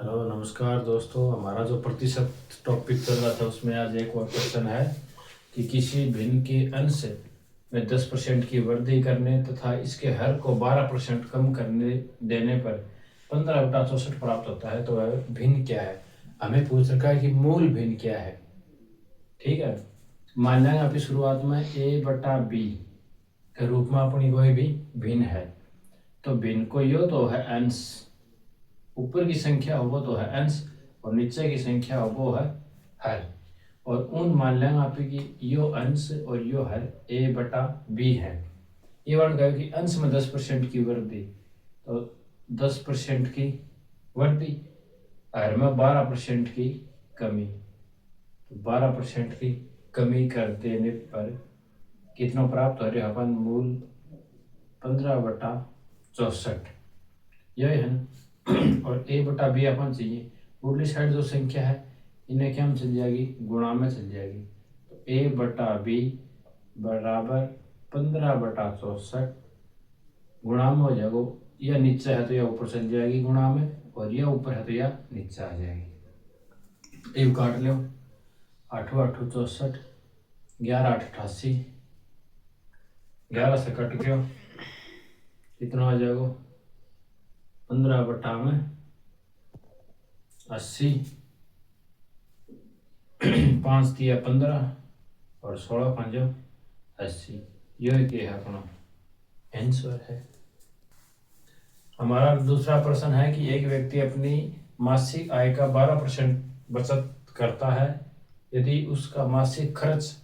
Hello नमस्कार दोस्तों। हमारा जो प्रतिशत टॉपिक चल रहा था उसमें आज एक और क्वेश्चन है कि किसी भिन्न के अंश में 10% की वृद्धि करने तथा इसके हर को 12% कम करने देने पर 15/64 प्राप्त होता है, तो वह भिन्न क्या है। हमें पूछ रखा है कि मूल भिन्न क्या है। ठीक है, मान लेंगे आपकी शुरुआत में a/b के रूप में अपनी कोई भी भिन्न है, तो भिन्न को यो तो है अंश, ऊपर की संख्या हो वो तो है अंश और नीचे की संख्या हो वो है हर। और उन मान लेंगे आपकी यो अंश और यो हर a/b है। ये वन कहे कि अंश में 10% की वृद्धि, तो 10% की वृद्धि, हर में 12% की कमी, तो 12% की कमी कर देने पर कितना प्राप्त हो रहा है अपन मूल 15/64, यही है ना। और a/b अपन चाहिए, उर्ली साइड जो संख्या है इन्हें क्या में चल जाएगी, गुणा में चल जाएगी। तो a/b बराबर 15/64 गुणा में हो जाएगा, यह नीचे है तो यह ऊपर चल जाएगी गुणा में, और यह ऊपर है तो यह नीचे आ जाएगी। ये काट लो, 8 8 64, 11 8 88, 11 से कट गया कितना आ जाएगा 15/80, 5 दिया 15 और 16 5 80, यह क्या है अपना आंसर है। हमारा दूसरा प्रश्न है कि एक व्यक्ति अपनी मासिक आय का 12% बचत करता है। यदि उसका मासिक खर्च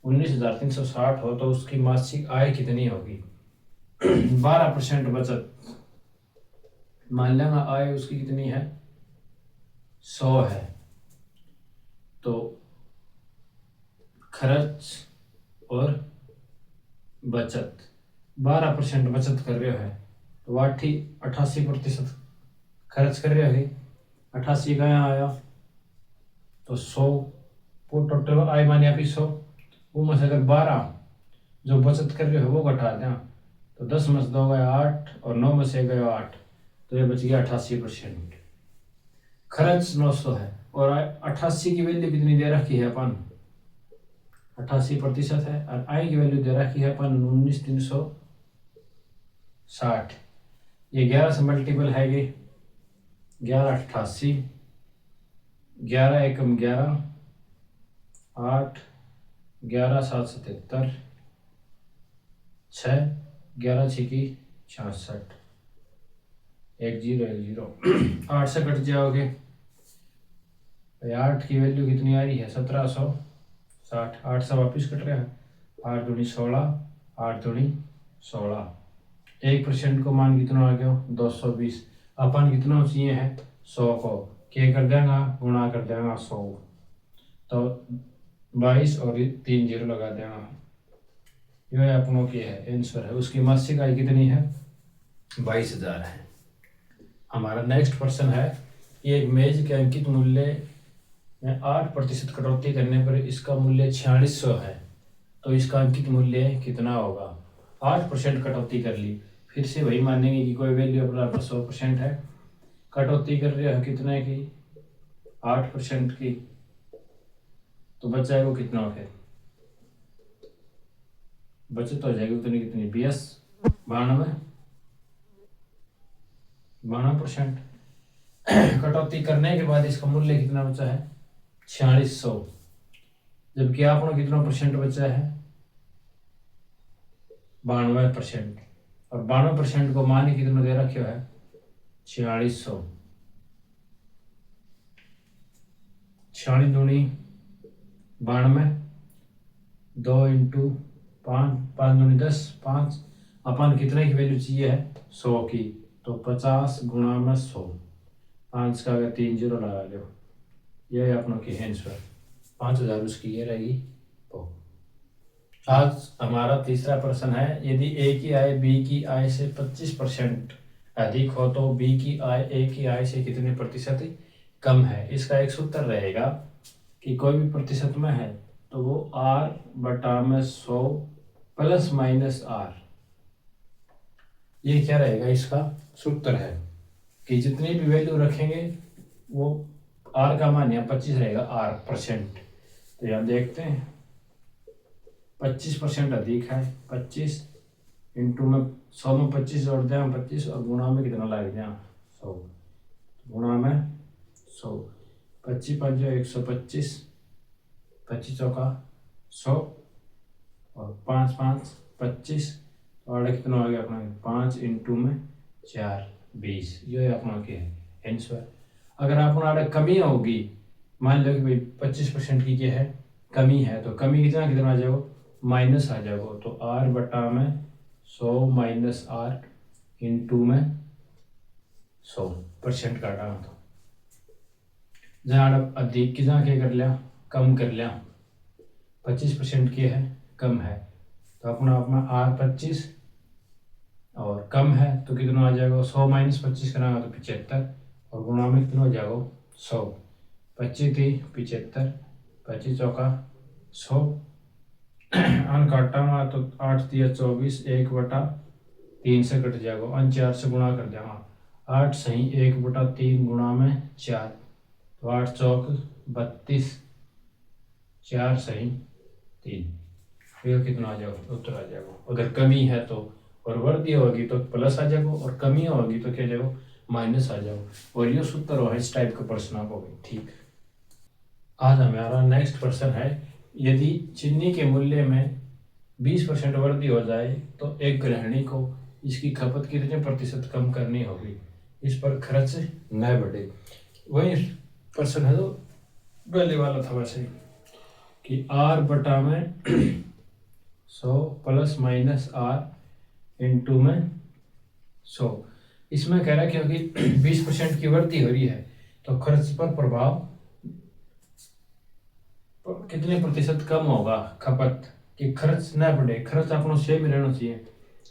19,360 हो तो उसकी मासिक आय कितनी होगी। 12% बचत, मान लेंगे आय उसकी कितनी है 100 है, तो खर्च और बचत 12% बचत कर रहे है, तो 88% खर्च कर रहे है। 88 का यहाँ आया तो 100 को टोटल आय माने आप 100, वो में से अगर 12 जो बचत कर रहे हो वो घटा दें, तो 10 में से 2 गया 8 और 9 में से गया 8, तो ये बच गया 88%। खर्च 900 है और 88 की वैल्यू कितनी दे रखी है अपन, 88% है, और आय की वैल्यू दे रखी है अपन 19,360। ये 11 से मल्टीपल है, ये 11 88, 11 एकम 11, 8 11 7 77, 6 11 6 66, 1 0 1 0, 8 से कट जाओगे, 8 की वैल्यू कितनी आ रही है 1760, 8 से वापिस कट रहा है, 8 दूनी 16, 8 दूनी 16, 1% को मान कितना आ गया 220, अपन कितना चाहिए है 100 को क्या कर देगा गुणा कर देगा 100, तो 22 और 3 0 लगा देगा, यह अपनों की है आंसर है। उसकी मासिक आय कितनी है 22,000 है। हमारा नेक्स्ट प्रश्न है कि एक मेज के अंकित मूल्य में 8% कटौती करने पर इसका मूल्य 4600 है, तो इसका अंकित मूल्य कितना होगा। 8% कटौती कर ली, फिर से वही मानेंगे कि कोई वैल्यू बराबर 100% है, कटौती कर रहे हो कितने की 8% की, तो बच जाएगा कितना, फिर बचत हो जाएगी उतनी कितनी 92%। कटौती करने के बाद इसका मूल्य कितना बचा है 4600, जबकि आपने कितना परसेंट बचा है 92%, और 92% को मान कितना दे रखे है 4600, 46 दूनी 92, 2 इंटू 5 5 दूनी 10, 5 अपन कितने की वैल्यू चाहिए है 100 की, तो 50 गुणा में 100, 5 का अगर 3 0 लगा लो, यह अपनों की आंसर 5000 उसकी ये रहेगी। तो आज हमारा तीसरा प्रश्न है, यदि ए की आय बी की आय से 25% अधिक हो तो बी की आय ए की आय से कितने प्रतिशत कम है। इसका एक सूत्र रहेगा कि कोई भी प्रतिशत में है तो वो r/100 प्लस माइनस r, ये क्या रहेगा इसका सूत्र है कि जितनी भी वैल्यू रखेंगे वो आर का मान यहाँ 25 रहेगा, आर परसेंट। तो यहाँ देखते हैं 25% अधिक है, 25 इंटू में 100 में 25 जोड़ दें 25 और गुणा में कितना लग जाए 100, गुणा में 100, 25 5 125, 25 चौका 100 और 5 5 25 और कितना हो गया अपना 5 इंटू में 4 20, ये अपना क्या है आंसर। अगर अपना कमी होगी, मान लो कि भाई 25% की क्या है कमी है, तो कमी कितना कितना आ जाएगा माइनस आ जाएगा। तो आर बटा में 100 माइनस आर इंटू में 100% काटा, तो जहाँ अधिक की जहाँ क्या कर लिया कम कर लिया, 25% की है कम है, तो अपना अपना आर 25 और कम है तो कितना आ जाएगा 100 माइनस 25 कराएंगे तो 75 और गुणा में कितना हो जाएगा 100, 25 थी 75, 25 चौका 100 अन काटा हुआ तो 8 दिया 24, 1/3 से कट जाएगा, अन 4 से गुणा कर देगा, 8 सही 1/3 गुणा में 4, तो 8 चौक 32, 4 सही 3, फिर कितना आ जाएगा उत्तर आ जाएगा। अगर कमी है तो और वृद्धि होगी तो प्लस आ जाएगा और कमी होगी तो क्या जाएगा माइनस आ जाएगा। और ये सूत्र हो इस टाइप का प्रश्न हो गई। ठीक, आज हमारा नेक्स्ट प्रश्न है, यदि चीनी के मूल्य में 20% वृद्धि हो जाए तो एक गृहिणी को इसकी खपत कितने प्रतिशत कम करनी होगी, इस पर खर्च न बढ़े। वही प्रश्न है तो पहले वाला था वैसे कि आर बटा में 100 प्लस माइनस आर इंटू में 100, इसमें कह रहा है क्योंकि 20% की वृद्धि हो रही है तो खर्च पर प्रभाव कितने प्रतिशत कम होगा खपत, कि खर्च न बढ़े, खर्च अपनों सेम ही रहना चाहिए,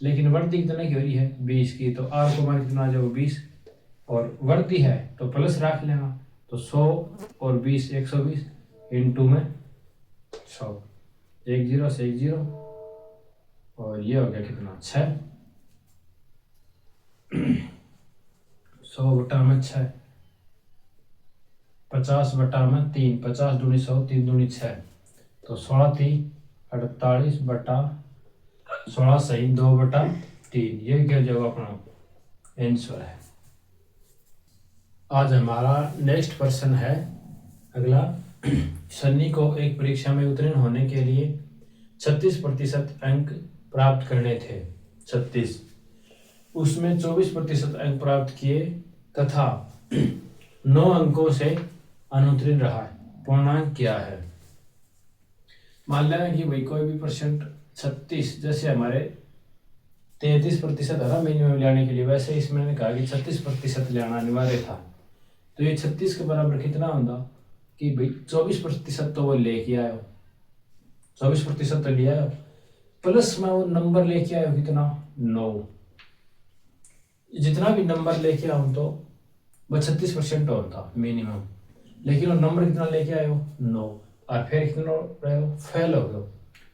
लेकिन वृद्धि कितने की हो रही है 20 की, तो आर को मान कितना आ जाएगा 20 और वृद्धि है तो प्लस रख लेना, तो 100 और 20 120 इंटू में 100, 1 0 से 1 0 और ये हो गया कितना 6, 100 बटा में 6, 50 बटा में 3, 50 दूनी 100 3 दूनी 6, तो 16 थी 48 बटा 16 सही 2/3, ये क्या जगह अपना आंसर है। आज हमारा नेक्स्ट प्रश्न है अगला, सन्नी को एक परीक्षा में उत्तीर्ण होने के लिए 36% अंक प्राप्त करने थे, 36, उसमें 24% अंक प्राप्त किए तथा 9 अंकों से अनुत्तीर्ण रहा, पूर्णांक क्या है। मान लेना कि भाई कोई भी परसेंट 36, जैसे हमारे 33% है ना मिनिमम लाने के लिए, वैसे इसमें मैंने कहा कि 36% लाना अनिवार्य था, तो ये 36 के बराबर कितना होगा कि भाई 24% तो वो लेके आयो, 24% तो लिया आयो, प्लस में वो नंबर लेके आयो कितना 9, जितना भी नंबर लेके आओ तो वह 36% होता मिनिमम, लेकिन वो नंबर कितना लेके आयो 9 और फिर कितना रहे फेल हो गए,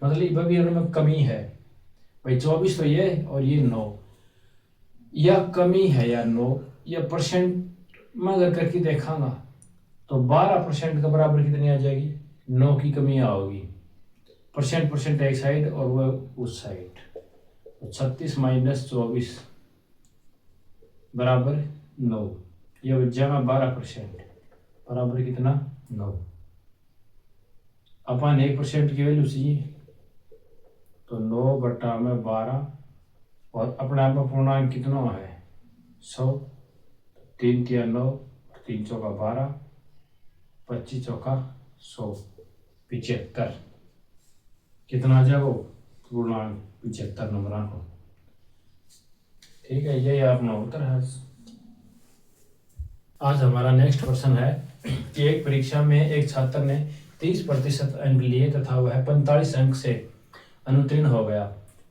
मतलब वह भी उनमें कमी है भाई 24 तो ये और ये 9, या कमी है या 9 या परसेंट में अगर करके देखांगा तो 12% के बराबर कितनी आ जाएगी 9 की कमी आओगी, परसेंट एक साइड और वह उस साइड, तो 36 माइनस 24 बराबर 9, ये बचा 12% बराबर कितना 9, अपन 1% की वैल्यू चाहिए तो 9 बटा में 12 और अपने आप में पूर्णांक कितना है 100, 3 तिया 9, 3 चौका 12, 25 चौका 100, 75 कितना आ जाएगा पूर्णांक 75 नंबर को। ठीक है, यही अपना उत्तर है। आज हमारा नेक्स्ट प्रश्न है कि एक परीक्षा में एक छात्र ने 30% अंक लिए तथा वह 45 अंक से अनुत्तीर्ण हो गया,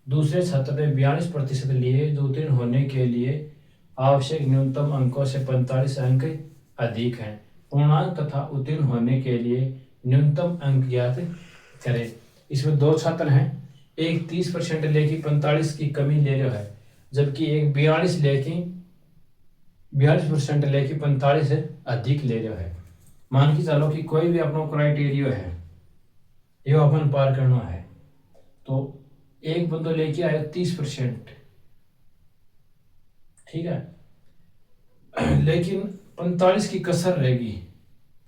दूसरे छात्र ने 42% लिए जो उत्तीर्ण होने के लिए आवश्यक न्यूनतम अंकों से 45 अंक अधिक हैं, पूर्णांक तथा उत्तीर्ण होने के लिए न्यूनतम अंक ज्ञात करें। इसमें दो छात्र हैं, एक 30% लेके 45 की कमी ले रहा है, जबकि एक 42 लेके 42% लेके 45 से अधिक ले रहा है। मान के चलो कि कोई भी अपना क्राइटेरिया है, ये अपन पार करना है, तो एक बंदो लेके आया 30%, ठीक है, लेकिन 45 की कसर रहेगी।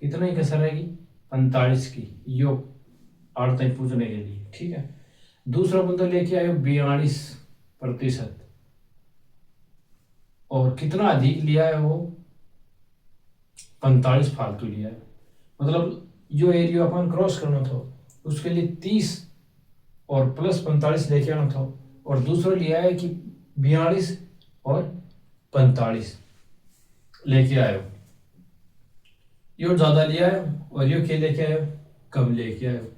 कितना ही कसर रहेगी? 45 की, यो आठ तक पूछने के लिए, ठीक है। दूसरा बंदा लेके आयो 42%, और कितना अधिक लिया है वो? 45 फालतू लिया है। मतलब जो एरिया अपन क्रॉस करना था उसके लिए 30 और प्लस 45 लेके आना था, और दूसरा लिया है कि 42 और 45 लेके आयो। यो ज्यादा लिया है और यो क्या लेके आयो? कम लेके आयो।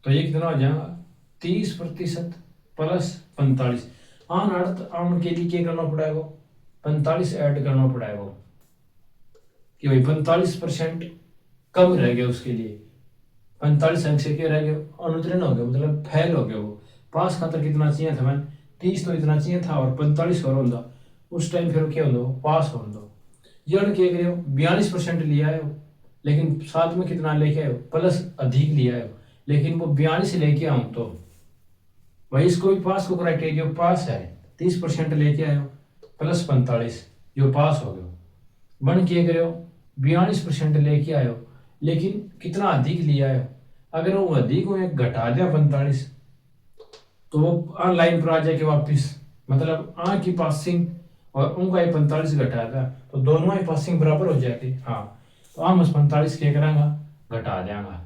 तो ये कितना हो जाएगा? 30% प्लस 45। आन अर्थ आन के लिए क्या करना पड़ेगा? 45 ऐड करना पड़ेगा, कि भाई 45% कम रह गया उसके लिए। 45 अंक से क्या रह गया? अनुत्तीर्ण हो गया, मतलब फेल हो गया वो। पास खातर कितना चाहिए था? मैंने 30 तो इतना चाहिए था, और 45 और होता उस टाइम फिर क्या होता? पास होता। जन क्या करो? 42% लिया है, लेकिन साथ में कितना लेके आयो? प्लस अधिक लिया है, लेकिन वो 42 लेके आऊँ तो वही इसको भी पास को क्राइटेरिया पास है। 30% लेके आयो प्लस 45, जो पास हो गयो। बन क्या करो? 42% लेके आयो, लेकिन कितना अधिक लिया है? अगर वो अधिक को एक घटा दिया 45, तो वो ऑनलाइन पर आ जाके वापिस, मतलब आ की पासिंग और उनका 45 घटा था, तो दोनों ही पासिंग बराबर हो जाती। हाँ, तो हम उस 45 क्या करांगा? घटा देंगे।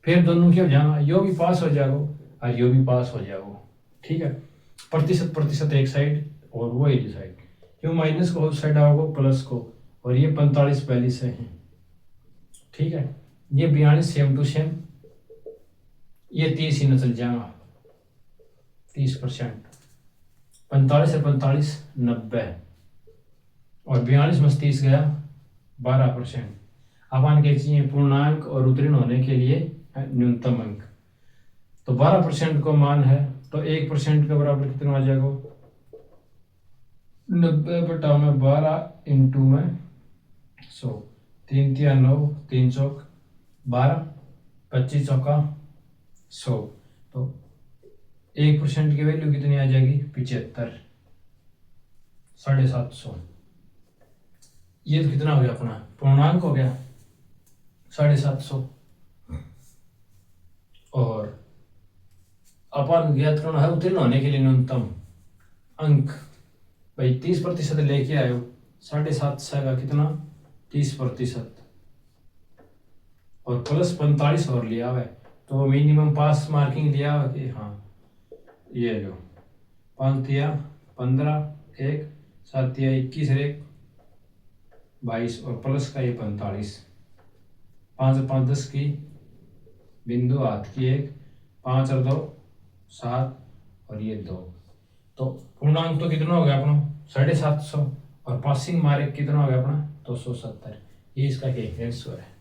फिर दोनों क्या हो जाएगा? यो भी पास हो जाएगा और यो भी पास हो जाएगा, ठीक है। प्रतिशत प्रतिशत एक साइड और वो एक साइड, क्यों माइनस को उस साइड आओगे प्लस को, और ये 45 पहले से है, ठीक है। ये 42 सेम टू सेम, ये 30 ही निकल जाएगा। 30%, 45 से 45 90, और 42 में 30 गया 12%। अपन के चाहिए पूर्णांक और उत्तीर्ण होने के लिए न्यूनतम अंक, तो 12% को मान है, तो 1% के बराबर कितना आ जाएगा? 90/12 इंटू में 100, 3 तिया 9, 3 चौक 12, 25 चौका 100, तो 1% की वैल्यू कितनी आ जाएगी? 75, 750। ये तो कितना हो गया? अपना पूर्णांक हो गया 750, और अपन ज्ञात करना है उत्तीर्ण होने के लिए न्यूनतम अंक। भाई 30% लेके आयो, 750 का कितना? 30%, और प्लस 45 और लिया हुआ है, तो मिनिमम पास मार्किंग लिया हुआ कि हाँ ये लो, 5 तिया 15, 1 7 तिया 21, 1 22, और प्लस का ये 45, 5 और 5 10 की बिंदु हाथ की 1, 5 और 2 7, और ये 2, तो पूर्णांक तो कितना हो गया अपना? 750, और पासिंग मार्क कितना हो गया अपना? 270। ये इसका क्या आंसर है।